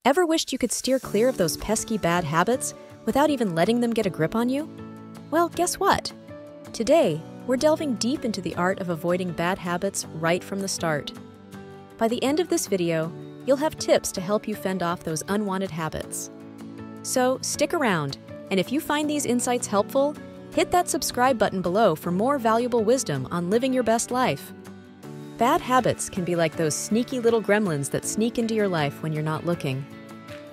Ever wished you could steer clear of those pesky bad habits without even letting them get a grip on you? Well, guess what? Today, we're delving deep into the art of avoiding bad habits right from the start. By the end of this video, you'll have tips to help you fend off those unwanted habits. So stick around, and if you find these insights helpful, hit that subscribe button below for more valuable wisdom on living your best life. Bad habits can be like those sneaky little gremlins that sneak into your life when you're not looking.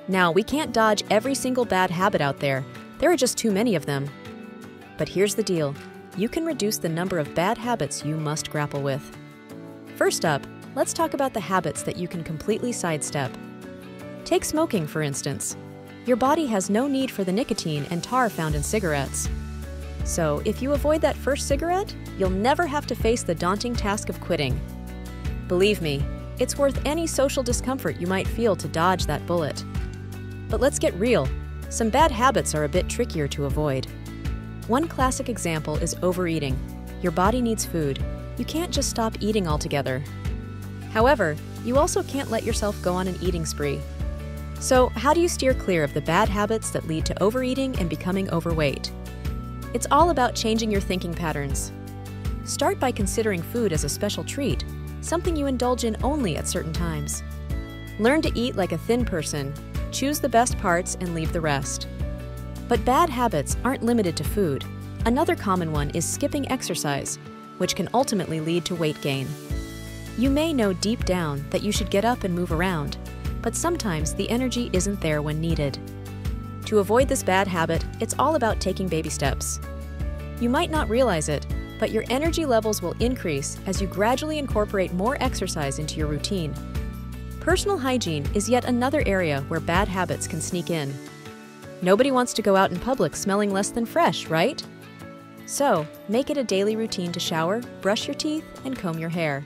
Now, we can't dodge every single bad habit out there. There are just too many of them. But here's the deal. You can reduce the number of bad habits you must grapple with. First up, let's talk about the habits that you can completely sidestep. Take smoking, for instance. Your body has no need for the nicotine and tar found in cigarettes. So, if you avoid that first cigarette, you'll never have to face the daunting task of quitting. Believe me, it's worth any social discomfort you might feel to dodge that bullet. But let's get real. Some bad habits are a bit trickier to avoid. One classic example is overeating. Your body needs food. You can't just stop eating altogether. However, you also can't let yourself go on an eating spree. So, how do you steer clear of the bad habits that lead to overeating and becoming overweight? It's all about changing your thinking patterns. Start by considering food as a special treat, something you indulge in only at certain times. Learn to eat like a thin person. Choose the best parts and leave the rest. But bad habits aren't limited to food. Another common one is skipping exercise, which can ultimately lead to weight gain. You may know deep down that you should get up and move around, but sometimes the energy isn't there when needed. To avoid this bad habit, it's all about taking baby steps. You might not realize it, but your energy levels will increase as you gradually incorporate more exercise into your routine. Personal hygiene is yet another area where bad habits can sneak in. Nobody wants to go out in public smelling less than fresh, right? So, make it a daily routine to shower, brush your teeth, and comb your hair.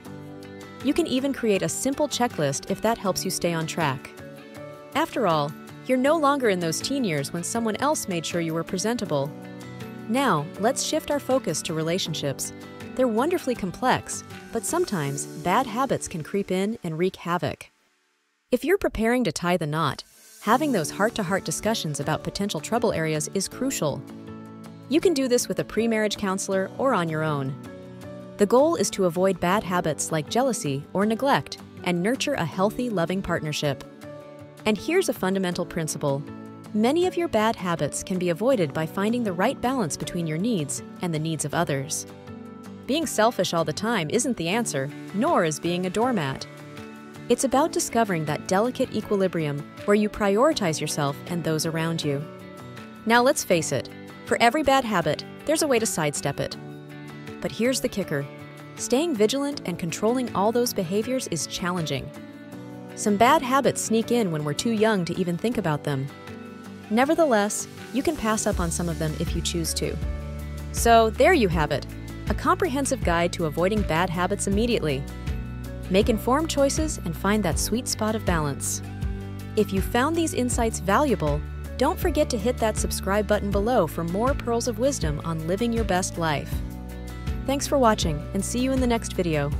You can even create a simple checklist if that helps you stay on track. After all, you're no longer in those teen years when someone else made sure you were presentable. Now, let's shift our focus to relationships. They're wonderfully complex, but sometimes bad habits can creep in and wreak havoc. If you're preparing to tie the knot, having those heart-to-heart discussions about potential trouble areas is crucial. You can do this with a pre-marriage counselor or on your own. The goal is to avoid bad habits like jealousy or neglect and nurture a healthy, loving partnership. And here's a fundamental principle. Many of your bad habits can be avoided by finding the right balance between your needs and the needs of others. Being selfish all the time isn't the answer, nor is being a doormat. It's about discovering that delicate equilibrium where you prioritize yourself and those around you. Now let's face it, for every bad habit, there's a way to sidestep it. But here's the kicker. Staying vigilant and controlling all those behaviors is challenging. Some bad habits sneak in when we're too young to even think about them. Nevertheless, you can pass up on some of them if you choose to. So there you have it, a comprehensive guide to avoiding bad habits immediately. Make informed choices and find that sweet spot of balance. If you found these insights valuable, don't forget to hit that subscribe button below for more pearls of wisdom on living your best life. Thanks for watching, and see you in the next video.